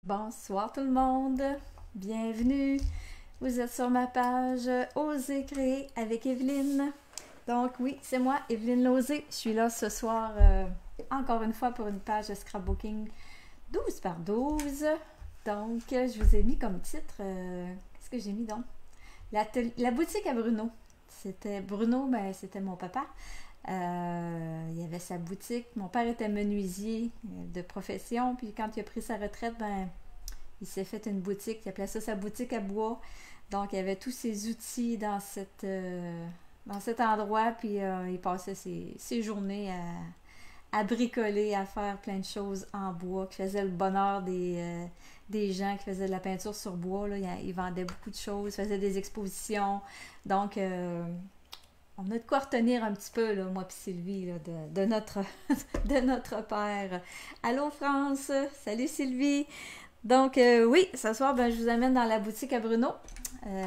Bonsoir tout le monde, bienvenue. Vous êtes sur ma page Oser créer avec Evelyne. Donc oui, c'est moi, Evelyne Lauzé. Je suis là ce soir encore une fois pour une page de scrapbooking 12 par 12. Donc je vous ai mis comme titre, qu'est-ce que j'ai mis donc? La boutique à Bruno. C'était Bruno, ben, c'était mon papa. Il y avait sa boutique. Mon père était menuisier de profession, puis quand il a pris sa retraite, ben, il s'est fait une boutique. Il appelait ça sa boutique à bois. Donc, il y avait tous ses outils dans cet endroit, puis il passait ses journées à bricoler, à faire plein de choses en bois, qui faisait le bonheur des gens qui faisaient de la peinture sur bois. Là. Il vendait beaucoup de choses, faisait des expositions. Donc, on a de quoi retenir un petit peu, là, moi et Sylvie, là, de notre père. Allô France, salut Sylvie. Donc oui, ce soir, ben, je vous amène dans la boutique à Bruno. Euh,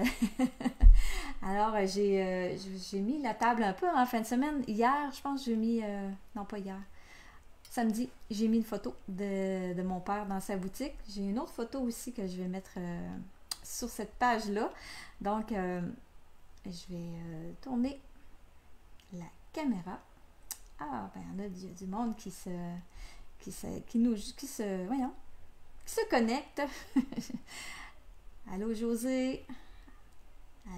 Alors, j'ai mis la table un peu en fin de semaine. Hier, je pense que j'ai mis, non pas hier, samedi, j'ai mis une photo de mon père dans sa boutique. J'ai une autre photo aussi que je vais mettre sur cette page-là. Donc, je vais tourner la caméra. Ah, ben, il y en a du monde qui se connecte. Allô, José.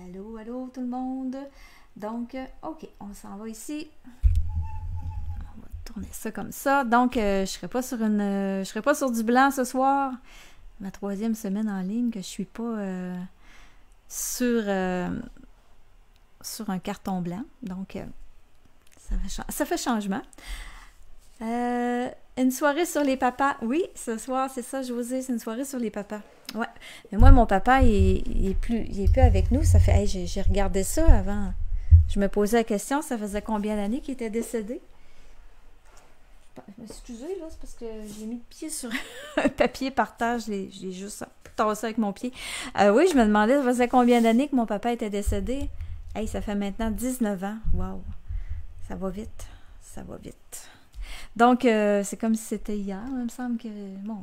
Allô, allô, tout le monde. Donc, OK, on s'en va ici. On va tourner ça comme ça. Donc, je serai pas je serai pas sur du blanc ce soir. Ma 3e semaine en ligne que je suis pas sur un carton blanc. Donc, ça fait changement. Une soirée sur les papas. Oui, ce soir, c'est ça, José, c'est une soirée sur les papas. Ouais. Mais moi, mon papa, il est plus avec nous. Ça fait, hey, j'ai regardé ça avant. Je me posais la question, ça faisait combien d'années qu'il était décédé? Excusez, là, c'est parce que j'ai mis le pied sur un papier par terre. J'ai juste tassé avec mon pied. Oui, je me demandais, ça faisait combien d'années que mon papa était décédé? Hey, ça fait maintenant 19 ans. Wow! Ça va vite. Ça va vite. Donc, c'est comme si c'était hier. Il me semble que, bon,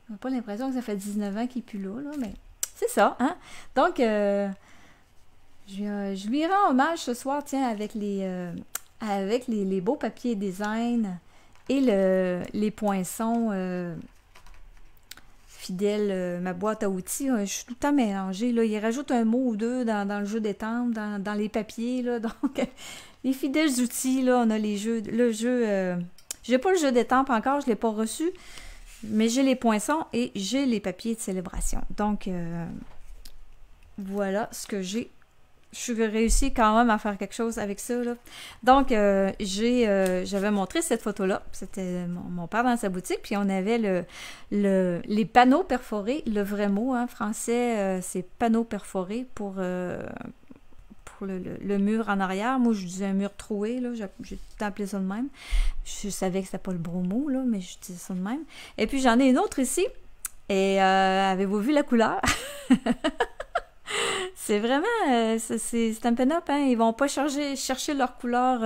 on n'a pas l'impression que ça fait 19 ans qu'il n'est plus là, mais c'est ça, hein? Donc, je lui rends hommage ce soir, tiens, avec les beaux papiers design et les poinçons fidèles, ma boîte à outils. Je suis tout le temps mélangée. Là. Il rajoute un mot ou deux dans le jeu d'étampe, dans les papiers. Là. Donc, les fidèles outils, là, on a le jeu... j'ai pas le jeu d'étampe encore, je l'ai pas reçu, mais j'ai les poinçons et j'ai les papiers de célébration. Donc, voilà ce que j'ai. Je suis réussi quand même à faire quelque chose avec ça. Là. Donc, j'avais montré cette photo-là. C'était mon père dans sa boutique. Puis, on avait les panneaux perforés. Le vrai mot, hein, français, c'est panneaux perforés pour le mur en arrière. Moi, je disais un mur troué. J'ai tout le temps appelé ça de même. Je savais que c'était pas le bon mot, là, mais je disais ça de même. Et puis, j'en ai une autre ici. Et avez-vous vu la couleur? C'est vraiment, c'est un pin-up, hein? Ils vont pas chercher leur couleur,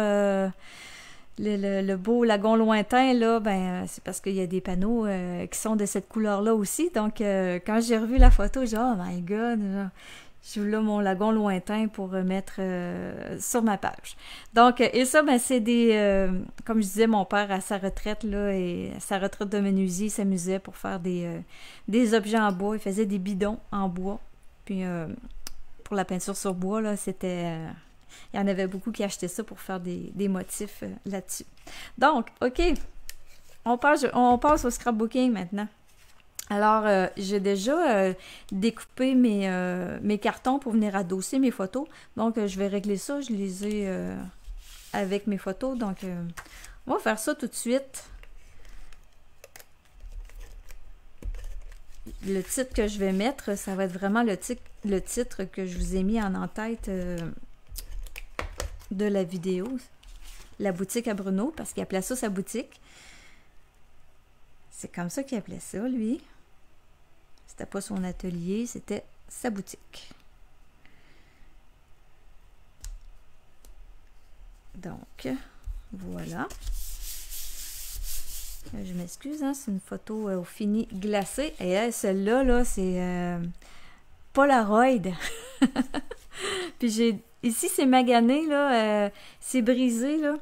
le beau lagon lointain, là, ben, c'est parce qu'il y a des panneaux qui sont de cette couleur-là aussi. Donc, quand j'ai revu la photo, j'ai dit, oh my God, j'ai là mon lagon lointain pour mettre sur ma page. Donc, et ça, ben, c'est comme je disais, mon père à sa retraite, là, et à sa retraite de menuisier, il s'amusait pour faire des objets en bois. Il faisait des bidons en bois. Puis, pour la peinture sur bois, là, c'était... il y en avait beaucoup qui achetaient ça pour faire des motifs là-dessus. Donc, OK, on passe au scrapbooking maintenant. Alors, j'ai déjà découpé mes cartons pour venir adosser mes photos. Donc, je vais régler ça. Je les ai avec mes photos. Donc, on va faire ça tout de suite. Le titre que je vais mettre, ça va être vraiment le titre que je vous ai mis en en-tête de la vidéo. La boutique à Bruno, parce qu'il appelait ça sa boutique. C'est comme ça qu'il appelait ça, lui. C'était pas son atelier, c'était sa boutique. Donc, voilà. Je m'excuse, hein, c'est une photo au fini glacé. Et celle-là, là, c'est Polaroid. Puis j'ai ici, c'est magané, là, c'est brisé, là.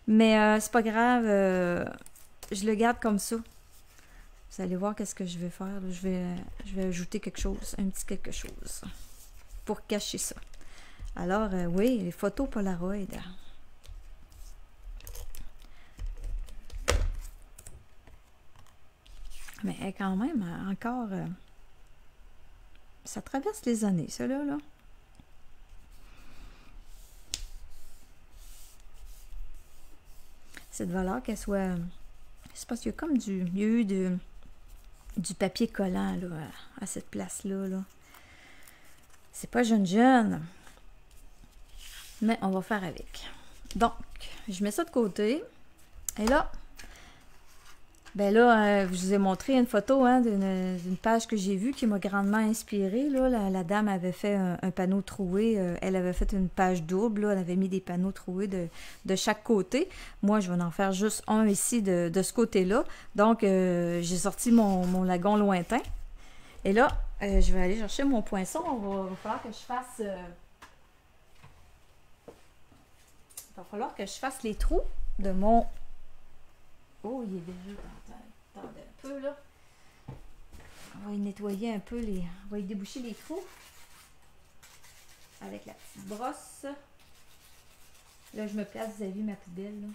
Mais c'est pas grave, je le garde comme ça. Vous allez voir qu'est-ce que je vais faire. Là. Je vais ajouter quelque chose, un petit quelque chose, pour cacher ça. Alors, oui, les photos Polaroid. Mais quand même, encore, ça traverse les années, ça là. Cette valeur qu'elle soit... C'est parce qu'il y a comme il y a eu du papier collant là, à cette place-là. Là. C'est pas jeune. Mais on va faire avec. Donc, je mets ça de côté. Et là, ben là, je vous ai montré une photo hein, d'une page que j'ai vue qui m'a grandement inspirée. Là. La dame avait fait un panneau troué. Elle avait fait une page double. Là. Elle avait mis des panneaux troués de chaque côté. Moi, je vais en faire juste un ici de ce côté-là. Donc, j'ai sorti mon lagon lointain. Et là, je vais aller chercher mon poinçon. Il va falloir que je fasse... il va falloir que je fasse les trous de mon... Oh, il est déjà... Attendez un peu, là. On va y nettoyer un peu les... On va y déboucher les trous. Avec la petite brosse. Là, je me place vis-à-vis ma poubelle, là.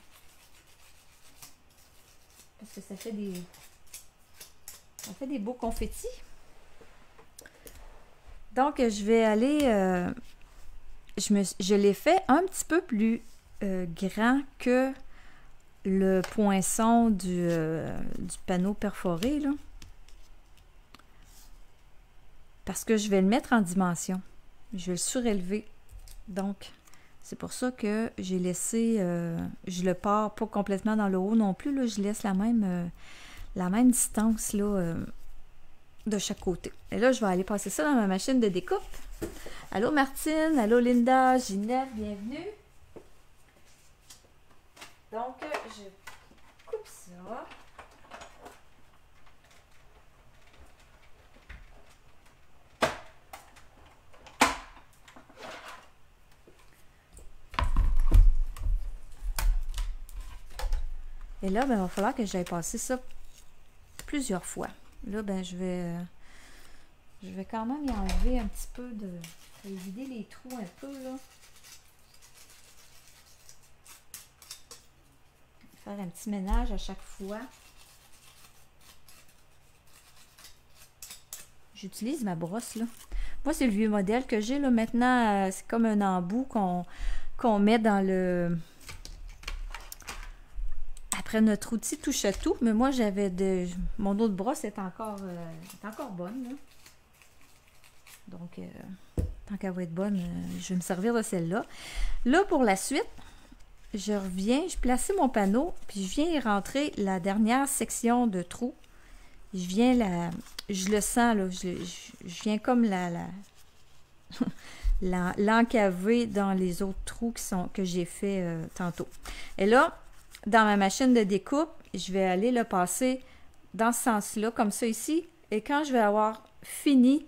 Parce que ça fait des... Ça fait des beaux confettis. Donc, je vais aller... je l'ai fait un petit peu plus grand que le poinçon du panneau perforé, là. Parce que je vais le mettre en dimension. Je vais le surélever. Donc, c'est pour ça que j'ai laissé... je le pars pas complètement dans le haut non plus. Là, je laisse la même distance là, de chaque côté. Et là, je vais aller passer ça dans ma machine de découpe. Allô Martine, allô Linda, Ginette, bienvenue. Donc, je coupe ça. Et là, ben, il va falloir que j'aille passer ça plusieurs fois. Là, ben, je vais quand même y enlever un petit peu de... vider les trous un peu, là. Faire un petit ménage à chaque fois. J'utilise ma brosse, là. Moi, c'est le vieux modèle que j'ai, là. Maintenant, c'est comme un embout qu'on met dans le... Après notre outil touche à tout. Mais moi, mon autre brosse est encore bonne, là. Donc, tant qu'elle va être bonne, je vais me servir de celle-là. Là, pour la suite, je reviens, je place mon panneau, puis je viens y rentrer la dernière section de trou. Je le sens, là, je viens comme l'encaver dans les autres trous que j'ai fait tantôt. Et là, dans ma machine de découpe, je vais aller le passer dans ce sens-là, comme ça ici. Et quand je vais avoir fini,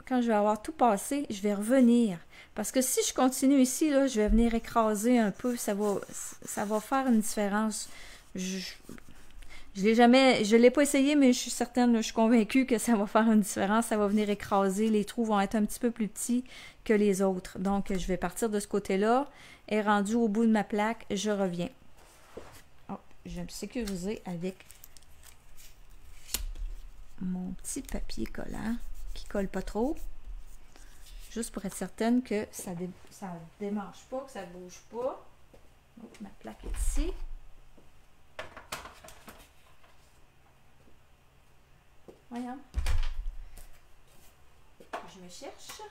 quand je vais avoir tout passé, je vais revenir. Parce que si je continue ici, là, je vais venir écraser un peu. Ça va faire une différence. Je l'ai pas essayé, mais je suis certaine, là, je suis convaincue que ça va faire une différence. Ça va venir écraser. Les trous vont être un petit peu plus petits que les autres. Donc, je vais partir de ce côté-là. Et rendu au bout de ma plaque, je reviens. Oh, je vais me sécuriser avec mon petit papier collant qui colle pas trop. Juste pour être certaine que ça démarche pas, que ça bouge pas. Donc, ma plaque est ici. Voyons. Je me cherche.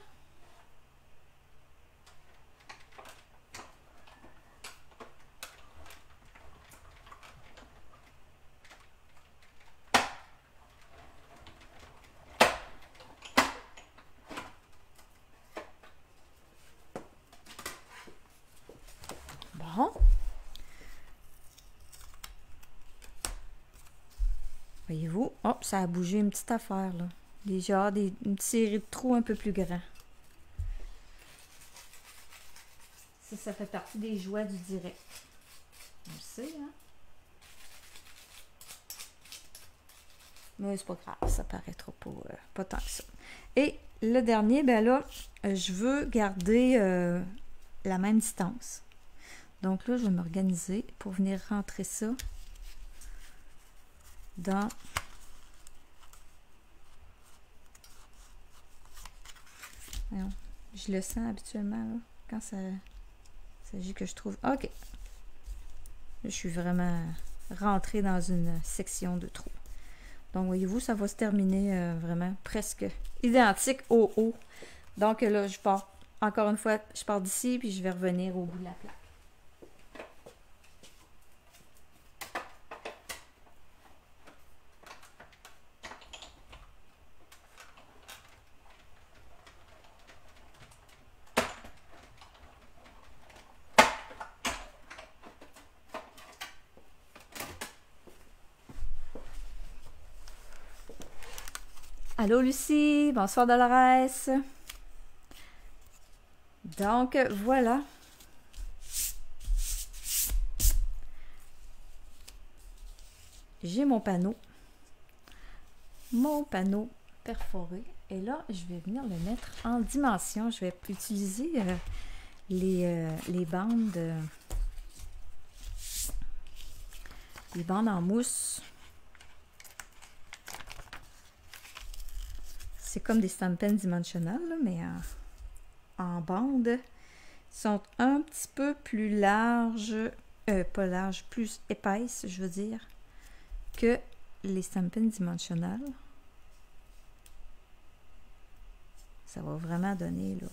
Bon. ça a bougé une petite affaire, là. Une série de trous un peu plus grands. Ça fait partie des joies du direct. On le sait, hein? Mais c'est pas grave, ça paraîtra pas tant que ça. Et le dernier, ben là, je veux garder la même distance. Donc là, je vais m'organiser pour venir rentrer ça dans... Voyons, je le sens habituellement, là, quand ça s'agit que je trouve... OK. Je suis vraiment rentrée dans une section de trous. Donc, voyez-vous, ça va se terminer vraiment presque identique au haut. Donc là, je pars, encore une fois, je pars d'ici, puis je vais revenir au bout de la plaque. Allô Lucie, bonsoir Dolores. Donc voilà. J'ai mon panneau perforé. Et là, je vais venir le mettre en dimension. Je vais utiliser les bandes en mousse. C'est comme des Stampin' Dimensional, mais en bande. Ils sont un petit peu plus larges, pas larges, plus épaisses, je veux dire, que les Stampin' Dimensional. Ça va vraiment donner, là,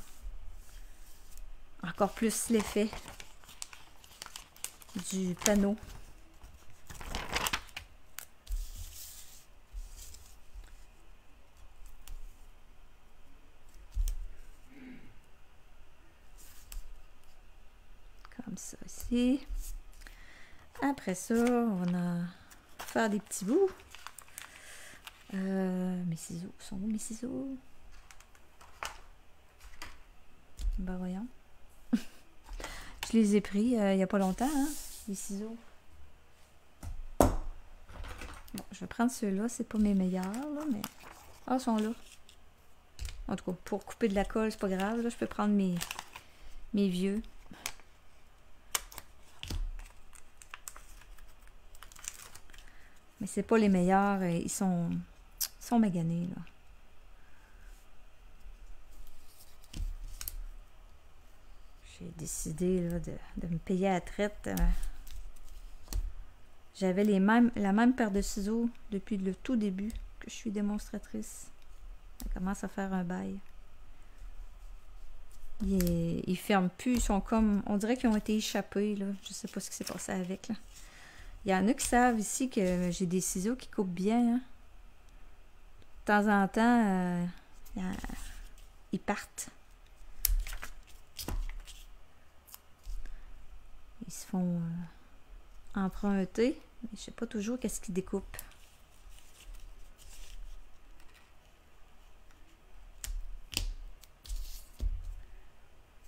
encore plus l'effet du panneau. Comme ça ici. Après ça, on va faire des petits bouts. Mes ciseaux, sont où mes ciseaux? Ben voyons. Je les ai pris il n'y a pas longtemps, hein, les ciseaux. Bon, je vais prendre ceux-là, c'est pas mes meilleurs, là, mais... Ah, ils sont là. En tout cas, pour couper de la colle, c'est pas grave, là, je peux prendre mes vieux. Mais c'est pas les meilleurs, ils sont maganés, là. J'ai décidé là, de me payer à la traite. J'avais la même paire de ciseaux depuis le tout début que je suis démonstratrice. Ça commence à faire un bail. Ils ferment plus, ils sont comme... On dirait qu'ils ont été échappés, là. Je sais pas ce qui s'est passé avec, là. Il y en a qui savent ici que j'ai des ciseaux qui coupent bien, hein. De temps en temps, ils partent. Ils se font emprunter, mais je sais pas toujours qu'est-ce qu'ils découpent.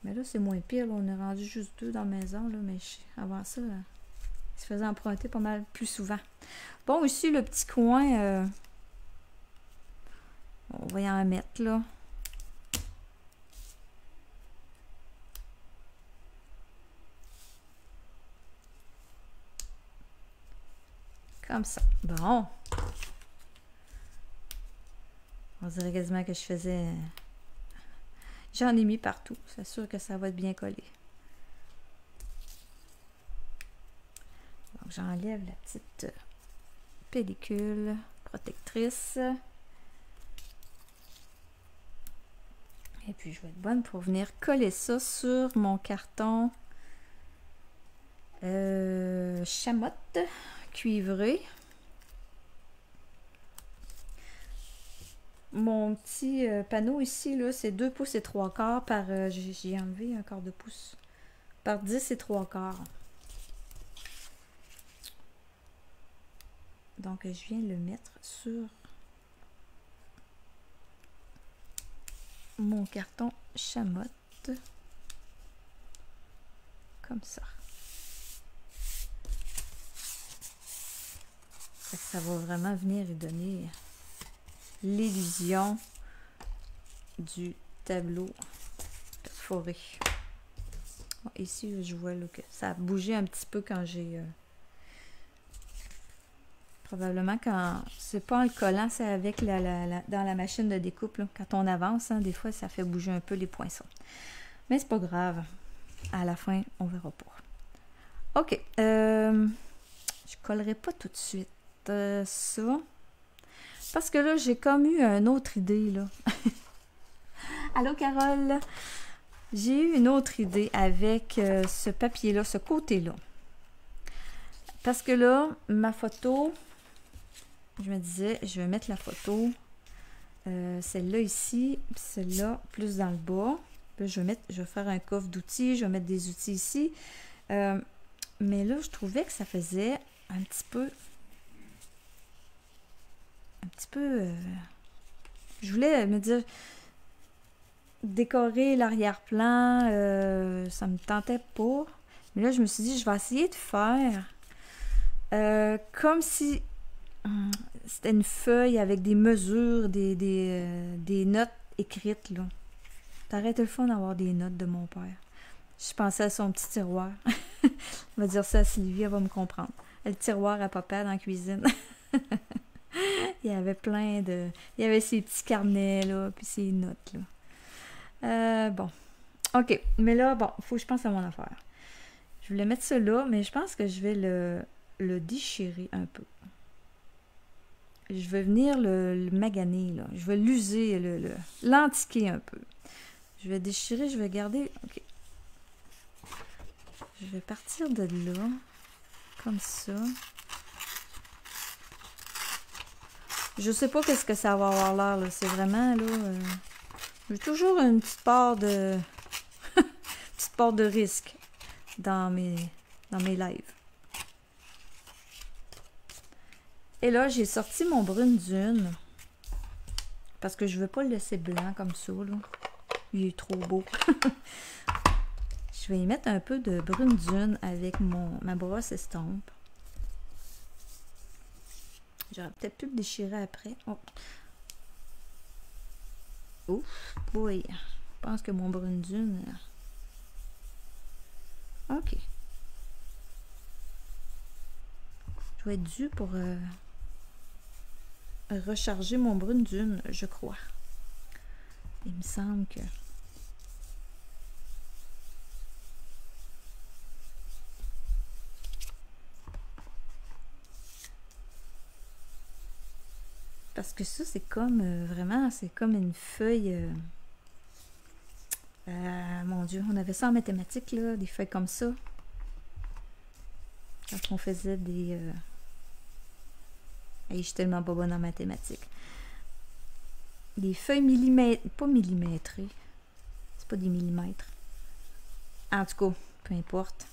Mais là, c'est moins pire. Là. On est rendu juste 2 dans la maison, là, mais avant ça, ils se faisaient emprunter pas mal plus souvent. Bon, ici, le petit coin, on va y en mettre, là. Comme ça. Bon. On dirait quasiment que je faisais... J'en ai mis partout. C'est sûr que ça va être bien collé. Donc, j'enlève la petite pellicule protectrice. Et puis, je vais être bonne pour venir coller ça sur mon carton chamotte cuivré. Mon petit panneau ici, là, c'est 2 pouces et 3 quarts par... j'ai enlevé un quart de pouce. Par 10 et 3 quarts. Donc, je viens le mettre sur mon carton chamotte. Comme ça. Ça va vraiment venir et donner l'illusion du tableau perforé. Bon, ici, je vois là, que ça a bougé un petit peu quand j'ai... probablement quand... C'est pas en le collant, c'est avec dans la machine de découpe. Là. Quand on avance, hein, des fois, ça fait bouger un peu les poinçons. Mais c'est pas grave. À la fin, on verra pas. OK. Je collerai pas tout de suite ça. Parce que là, j'ai comme eu une autre idée, là. Allô, Carole? J'ai eu une autre idée avec ce papier-là, ce côté-là. Parce que là, ma photo, je me disais, je vais mettre la photo, celle-là ici, puis celle-là plus dans le bas. Là, je vais faire un coffre d'outils, je vais mettre des outils ici. Mais là, je trouvais que ça faisait un petit peu... je voulais me dire... Décorer l'arrière-plan, ça me tentait pas. Mais là, je me suis dit, je vais essayer de faire comme si c'était une feuille avec des mesures, des notes écrites, là. Ça aurait été le fun d'avoir des notes de mon père. Je pensais à son petit tiroir. On va dire ça à Sylvie, elle va me comprendre. Le tiroir à papa dans la cuisine. Il y avait plein de... Il y avait ses petits carnets, là, puis ses notes, là. Bon. OK. Mais là, bon, il faut que je pense à mon affaire. Je voulais mettre ça là, mais je pense que je vais le déchirer un peu. Je vais venir le maganer, là. Je vais l'user, l'antiquer un peu. Je vais déchirer, je vais garder... OK. Je vais partir de là, comme ça. Je sais pas qu'est-ce que ça va avoir l'air, là. C'est vraiment, là... J'ai toujours une petite part de... petite part de risque dans mes lives. Et là, j'ai sorti mon brune dune. Parce que je veux pas le laisser blanc comme ça, là. Il est trop beau. Je vais y mettre un peu de brune dune avec ma brosse estompe. J'aurais peut-être pu le déchirer après. Oh. Ouf, boy. Je pense que mon brune dune... OK. Je vais être due pour recharger mon brune dune, je crois. Il me semble que... Parce que ça, c'est comme vraiment, c'est comme une feuille. Mon Dieu, on avait ça en mathématiques, là, des feuilles comme ça. Quand on faisait des. Je suis tellement pas bonne en mathématiques. Des feuilles pas millimétrées. C'est pas des millimètres. En tout cas, peu importe.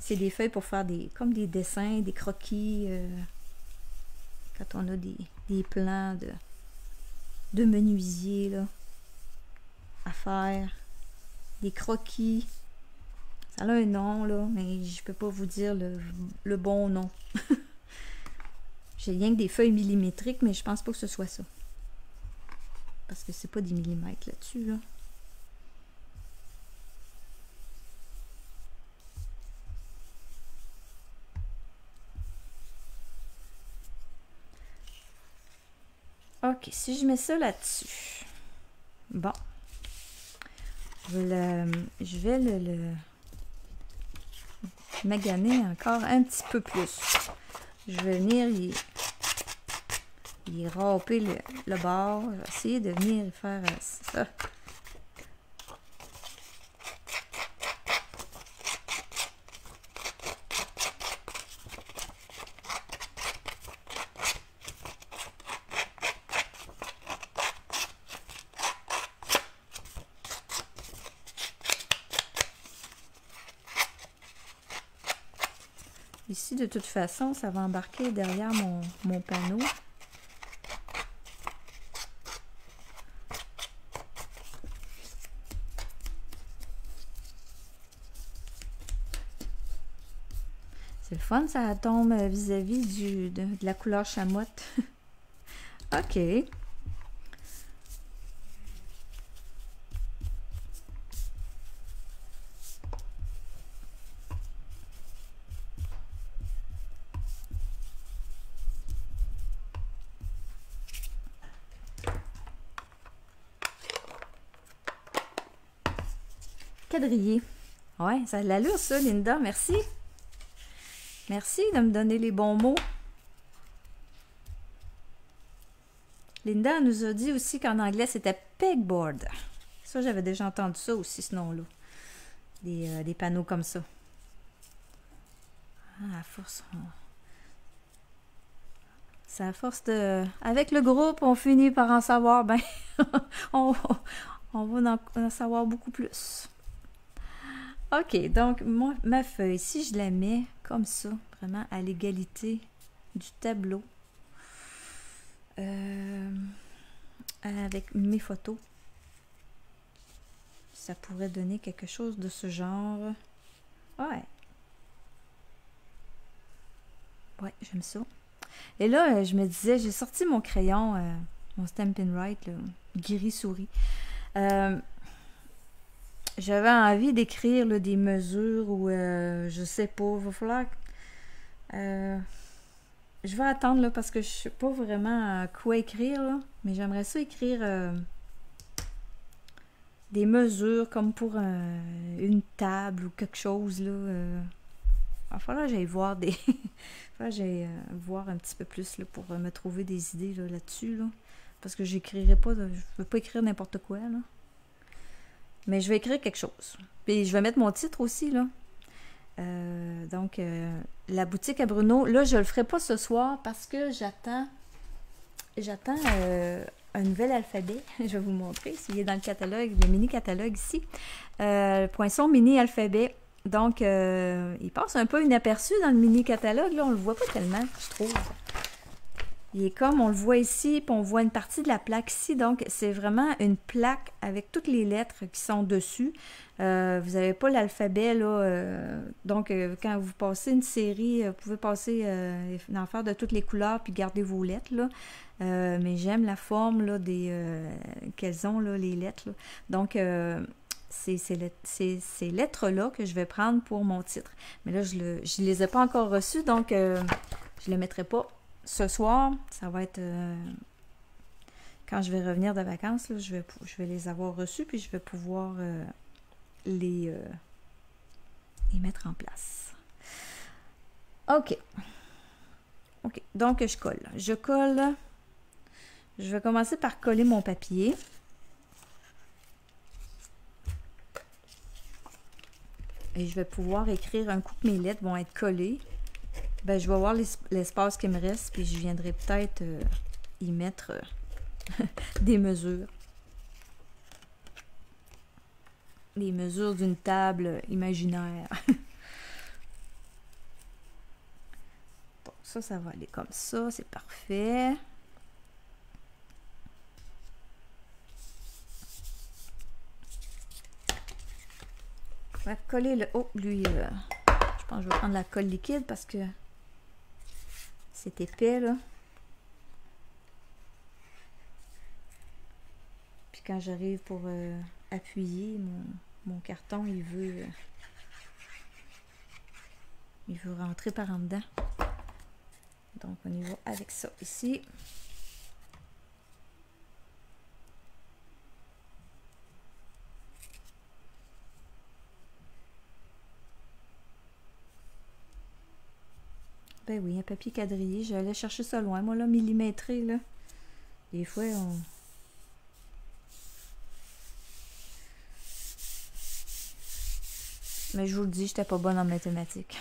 C'est des feuilles pour faire comme des dessins, des croquis. Quand on a des plans de menuisier là, à faire, des croquis. Ça a un nom, là, mais je peux pas vous dire le bon nom. J'ai rien que des feuilles millimétriques, mais je pense pas que ce soit ça. Parce que c'est pas des millimètres là-dessus, là. OK, si je mets ça là-dessus, bon, je vais le maganer encore un petit peu plus. Je vais venir y râper le bord. Je vais essayer de venir faire ça. Ici, de toute façon, ça va embarquer derrière mon panneau. C'est le fun, ça tombe vis-à-vis de la couleur chamotte. OK. Quadrillé. Ouais, ça a de l'allure ça, Linda. Merci. Merci de me donner les bons mots. Linda nous a dit aussi qu'en anglais, c'était pegboard. Ça, j'avais déjà entendu ça aussi, ce nom-là. Des panneaux comme ça. Ah, à force... C'est à force de... Avec le groupe, on finit par en savoir, ben... on va en savoir beaucoup plus. OK, donc ma feuille, si je la mets comme ça, vraiment à l'égalité du tableau, avec mes photos, ça pourrait donner quelque chose de ce genre. Ouais. Ouais, j'aime ça. Et là, je me disais, j'ai sorti mon crayon, mon Stampin' Write, là, gris-souris. J'avais envie d'écrire des mesures ou je sais pas, il va falloir je vais attendre là, parce que je sais pas vraiment quoi écrire là, mais j'aimerais ça écrire des mesures comme pour une table ou quelque chose là. Il va falloir que j'aille voir voir un petit peu plus là, pour me trouver des idées là-dessus là, parce que j'écrirai pas, je veux pas écrire n'importe quoi là. Mais je vais écrire quelque chose. Puis je vais mettre mon titre aussi, là. Donc, la boutique à Bruno. Là, je le ferai pas ce soir parce que j'attends un nouvel alphabet. Je vais vous montrer. S'il est dans le catalogue, le mini-catalogue ici. Poinçon mini-alphabet. Donc, il passe un peu inaperçu dans le mini-catalogue. Là, on le voit pas tellement, je trouve. Il est comme, on le voit ici, puis on voit une partie de la plaque ici. Donc, c'est vraiment une plaque avec toutes les lettres qui sont dessus. Vous n'avez pas l'alphabet, là. Donc, quand vous passez une série, vous pouvez passer, en faire de toutes les couleurs, puis garder vos lettres, là. Mais j'aime la forme, là, qu'elles ont, là, les lettres, là. Donc, c'est ces lettres-là que je vais prendre pour mon titre. Mais là, je ne les ai pas encore reçues, donc je ne le mettrai pas ce soir. Ça va être quand je vais revenir de vacances, là, je vais les avoir reçus, puis je vais pouvoir les mettre en place. OK. OK. Donc, je colle. Je colle. Je vais commencer par coller mon papier. Et je vais pouvoir écrire un coup que mes lettres vont être collées. Ben, je vais voir l'espace qui me reste, puis je viendrai peut-être y mettre des mesures. Les mesures d'une table imaginaire. Bon, ça va aller comme ça, c'est parfait. Je vais coller le... Oh, lui, je pense que je vais prendre la colle liquide parce que c'est épais, là. Puis quand j'arrive pour appuyer, mon carton, il veut rentrer par en dedans. Donc, on y va avec ça ici. Ben oui, un papier quadrillé. J'allais chercher ça loin. Moi, là, millimétré, là. Des fois, on... Mais je vous le dis, j'étais pas bonne en mathématiques.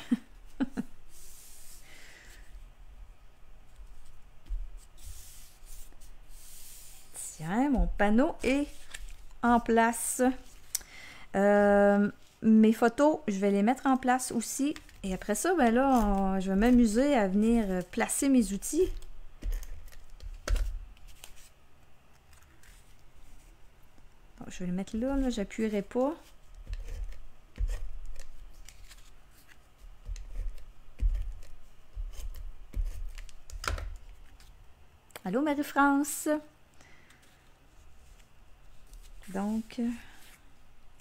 Tiens, mon panneau est en place. Mes photos, je vais les mettre en place aussi. Et après ça, ben là, je vais m'amuser à venir placer mes outils. Bon, je vais le mettre là, j'appuierai pas. Allô Marie-France. Donc,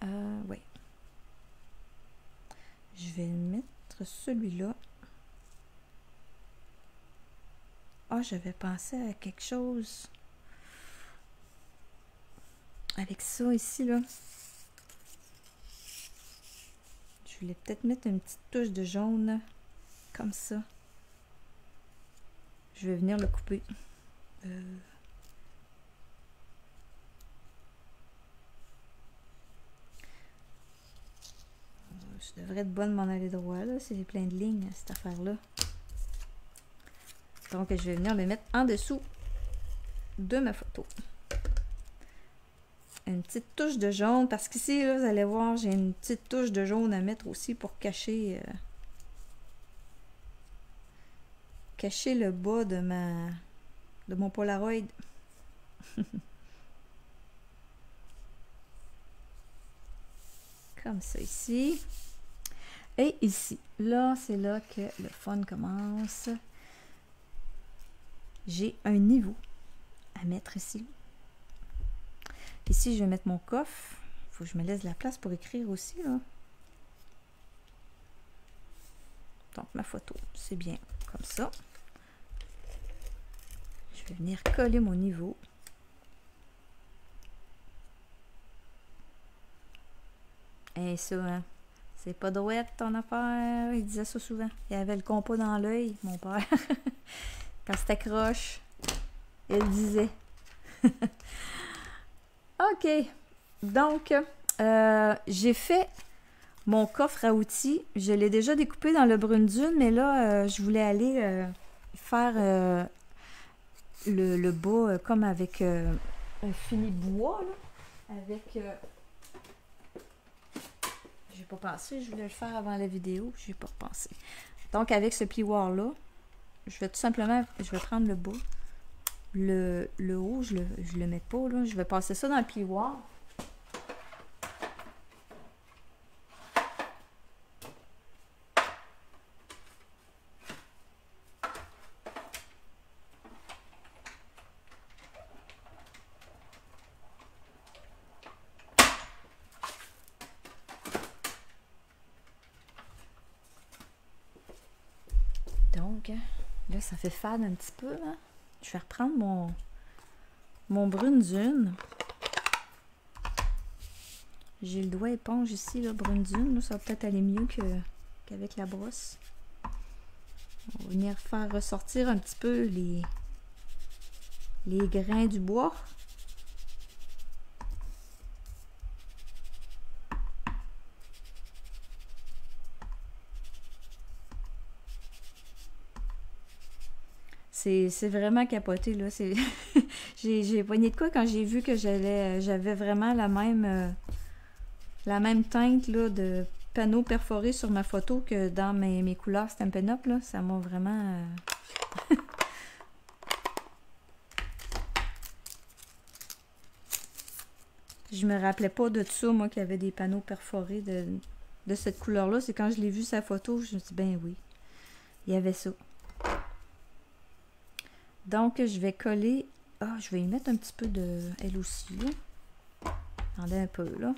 oui. Je vais mettre celui-là. Ah, j'avais pensé à quelque chose. Avec ça ici, là. Je voulais peut-être mettre une petite touche de jaune. Comme ça. Je vais venir le couper. Je devrais être bonne de m'en aller droit, là. C'est plein de lignes, cette affaire-là. Donc, je vais venir le mettre en dessous de ma photo. Une petite touche de jaune, parce qu'ici, là, vous allez voir, j'ai une petite touche de jaune à mettre aussi pour cacher... cacher le bas de mon Polaroid. Comme ça ici. Et ici. Là, c'est là que le fun commence. J'ai un niveau à mettre ici. Ici, je vais mettre mon coffre. Il faut que je me laisse de la place pour écrire aussi, là. Donc, ma photo, c'est bien comme ça. Je vais venir coller mon niveau. Et ça, hein, c'est pas douette ton affaire. Il disait ça souvent. Il avait le compas dans l'œil, mon père. Quand c'était croche, il disait. OK. Donc, j'ai fait mon coffre à outils. Je l'ai déjà découpé dans le brune dune, mais là, je voulais aller faire le bas comme avec un fini bois, là. Avec... j'ai pas pensé, je voulais le faire avant la vidéo, j'ai pas pensé. Donc, avec ce plioir-là, je vais tout simplement, je vais prendre le bas. Le haut, je le mets pas, là. Je vais passer ça dans le plioir. Donc, là, ça fait fade un petit peu, là. Je vais reprendre mon brune dune. J'ai le doigt éponge ici, là, brune dune. Là, ça va peut-être aller mieux qu'avec la brosse. On va venir faire ressortir un petit peu les grains du bois. C'est vraiment capoté, là. J'ai poigné de quoi quand j'ai vu que j'avais vraiment la même teinte, là, de panneau perforé sur ma photo que dans mes couleurs Stampin' Up, là. Ça m'a vraiment... Je me rappelais pas de ça, moi, qu'il y avait des panneaux perforés de cette couleur-là. C'est quand je l'ai vu sa photo, je me suis dit, ben oui, il y avait ça. Donc, je vais coller... Ah, je vais y mettre un petit peu de... Elle aussi, là. Attendez un peu, là.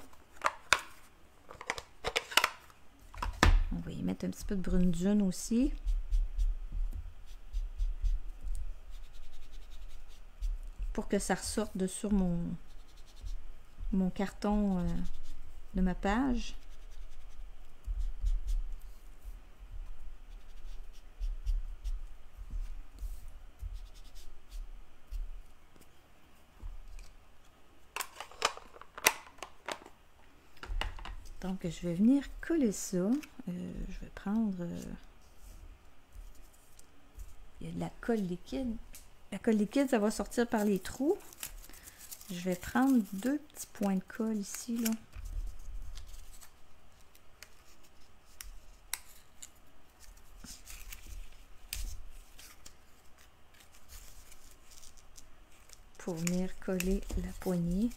On va y mettre un petit peu de brune dune aussi. Pour que ça ressorte de sur mon carton de ma page. Donc, je vais venir coller ça. Je vais prendre... il y a de la colle liquide. La colle liquide, ça va sortir par les trous. Je vais prendre 2 petits points de colle ici, là. Pour venir coller la poignée.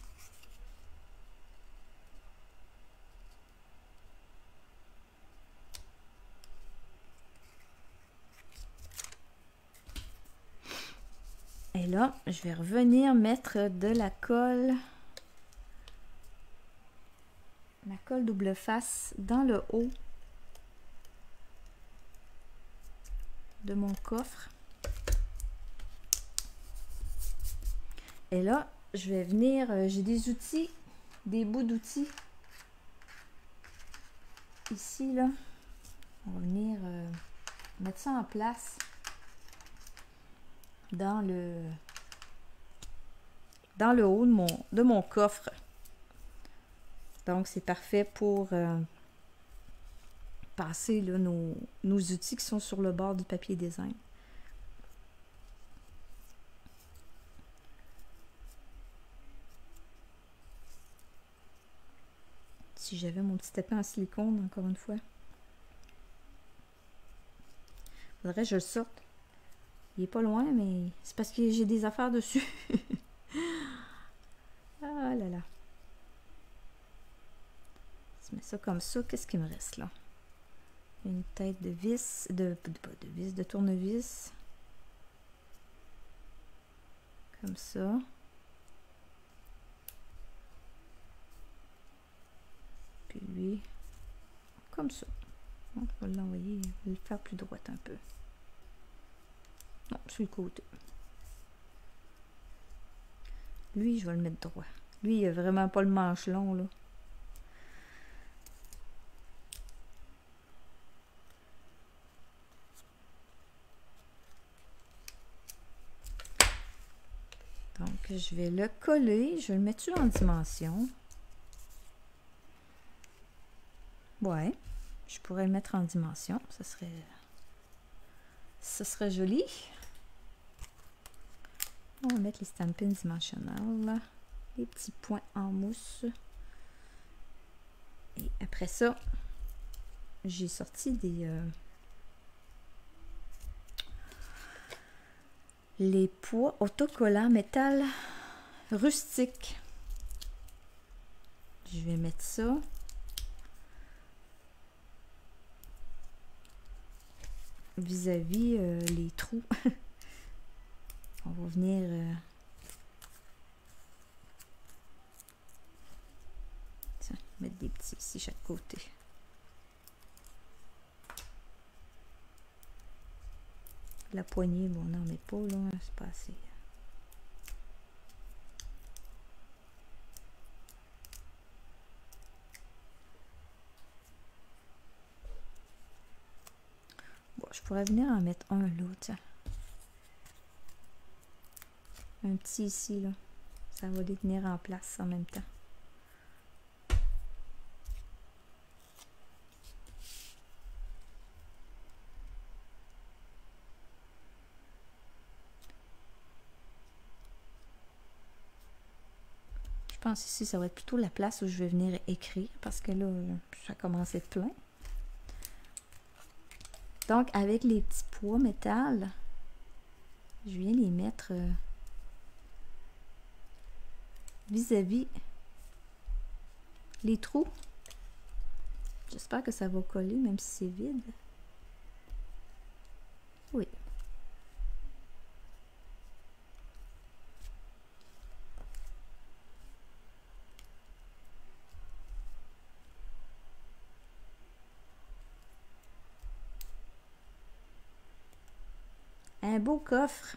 Et là, je vais revenir mettre de la colle double face dans le haut de mon coffre. Et là, je vais venir, j'ai des outils, des bouts d'outils. Ici, là, on va venir mettre ça en place dans le haut de mon coffre. Donc, c'est parfait pour passer là, nos outils qui sont sur le bord du papier design. Si j'avais mon petit tapis en silicone, encore une fois. Faudrait que je le sorte. Il est pas loin, mais c'est parce que j'ai des affaires dessus. Ah là là. Je mets ça comme ça. Qu'est-ce qu'il me reste là? Une tête de vis, de tournevis. Comme ça. Puis lui, comme ça. Donc, on va l'envoyer, on va le faire plus droite un peu. Non, sur le côté. Lui, je vais le mettre droit. Lui, il a vraiment pas le manche long, là. Donc, je vais le coller. Je vais le mettre en dimension. Ouais, je pourrais le mettre en dimension. Ce serait joli. On va mettre les stampins dimensionnels. Les petits points en mousse. Et après ça, j'ai sorti les poids autocollants métal rustique. Je vais mettre ça. Vis-à-vis les trous. On va venir tiens, mettre des petits ici chaque côté. La poignée, bon, on n'en met pas là, c'est pas assez. Bon, je pourrais venir en mettre un là, tiens. Un petit ici, là. Ça va les tenir en place en même temps. Je pense ici, ça va être plutôt la place où je vais venir écrire parce que là, ça commence à être plein. Donc, avec les petits pois métal, je viens les mettre vis-à-vis les trous. J'espère que ça va coller, même si c'est vide. Oui. Un beau coffre.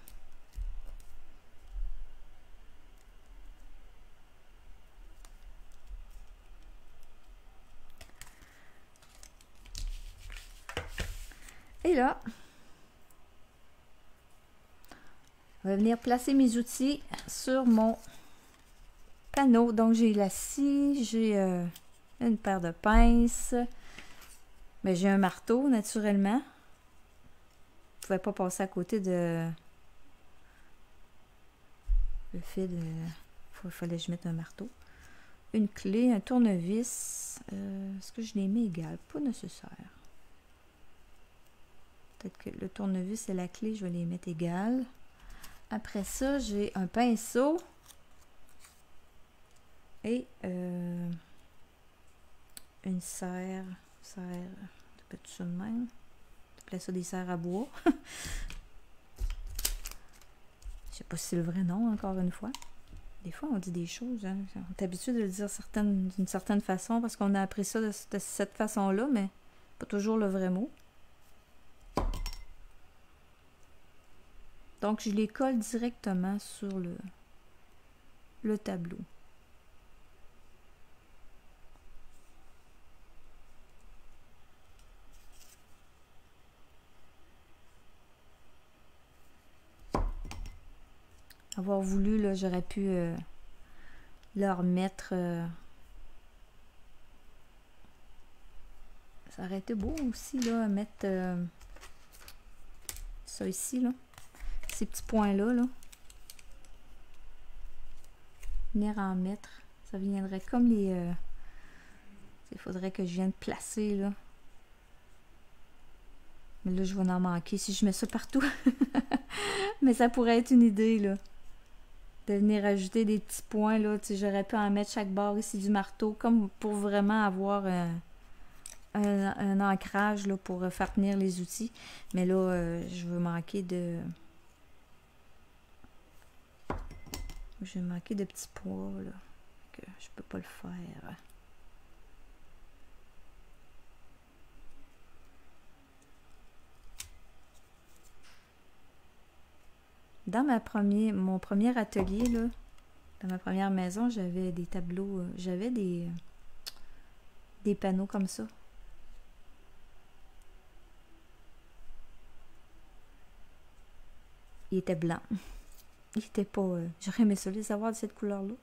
Et là, je vais venir placer mes outils sur mon panneau. Donc, j'ai la scie, j'ai une paire de pinces, mais j'ai un marteau, naturellement. Je ne pouvais pas passer à côté de le fait de... Il fallait que je mette un marteau. Une clé, un tournevis. Est-ce que je les mets égales? Pas nécessaire. Peut-être que le tournevis et la clé, je vais les mettre égales. Après ça, j'ai un pinceau et une serre. De petit ça de même. On appelle ça des serres à bois. Je sais pas si c'est le vrai nom, encore une fois. Des fois, on dit des choses, hein. On est habitué de le dire d'une certaine façon parce qu'on a appris ça de cette façon-là, mais pas toujours le vrai mot. Donc, je les colle directement sur le tableau. Avoir voulu, là, j'aurais pu leur mettre... ça aurait été beau aussi, là, mettre ça ici, là. Ces petits points-là, là. Venir en mettre. Ça viendrait comme les... il faudrait que je vienne placer, là. Mais là, je vais en manquer si je mets ça partout. Mais ça pourrait être une idée, là. De venir ajouter des petits points, là. Tu sais, j'aurais pu en mettre chaque barre ici du marteau, comme pour vraiment avoir un ancrage, là, pour faire tenir les outils. Mais là, je veux manquer de... Je vais manquer de petits poids, là. Que je peux pas le faire. Dans mon premier atelier, là, dans ma première maison, j'avais des tableaux, j'avais des panneaux comme ça. Il était blanc. Il était pas... j'aurais aimé ça les avoir de cette couleur-là.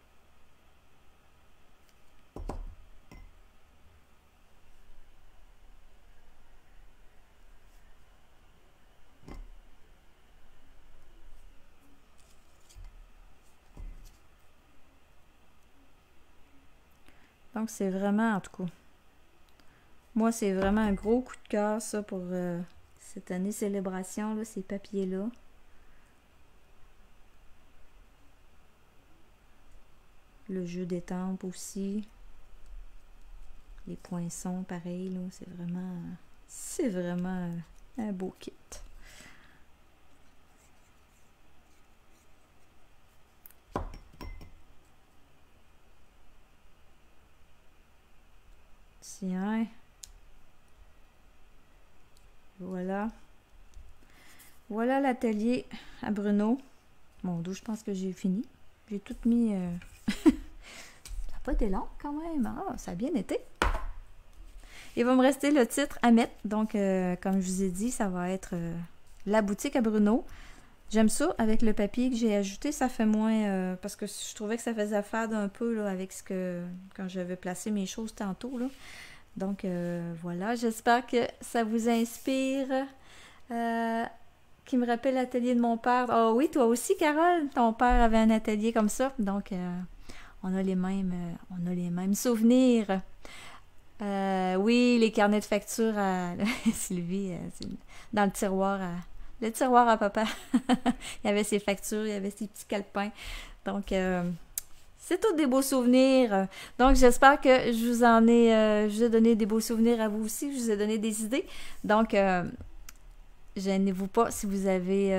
Donc, c'est vraiment, en tout cas, moi, c'est vraiment un gros coup de cœur, ça, pour cette année célébration, là, ces papiers-là. Le jeu d'étampes aussi. Les poinçons, pareil, là, c'est vraiment un beau kit. Tiens. Voilà. Voilà l'atelier à Bruno. Bon, d'où je pense que j'ai fini. J'ai tout mis... ça n'a pas été long quand même. Ah, ça a bien été. Il va me rester le titre à mettre. Donc, comme je vous ai dit, ça va être la boutique à Bruno. J'aime ça avec le papier que j'ai ajouté. Ça fait moins... parce que je trouvais que ça faisait fade un peu là, avec ce que... quand j'avais placé mes choses tantôt, là. Donc, voilà. J'espère que ça vous inspire. Qui me rappelle l'atelier de mon père. Oh oui, toi aussi, Carole. Ton père avait un atelier comme ça. Donc, on a les mêmes souvenirs. Oui, les carnets de factures à Sylvie, dans le tiroir à papa. Il y avait ses factures, il y avait ses petits calepins. Donc, c'est tous des beaux souvenirs. Donc, j'espère que je vous ai donné des beaux souvenirs à vous aussi. Je vous ai donné des idées. Donc, gênez-vous pas si vous avez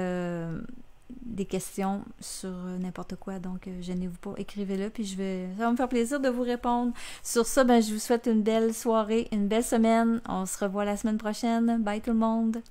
des questions sur n'importe quoi. Donc, gênez-vous pas, écrivez-le. Puis, ça va me faire plaisir de vous répondre. Sur ça, ben, je vous souhaite une belle soirée, une belle semaine. On se revoit la semaine prochaine. Bye tout le monde!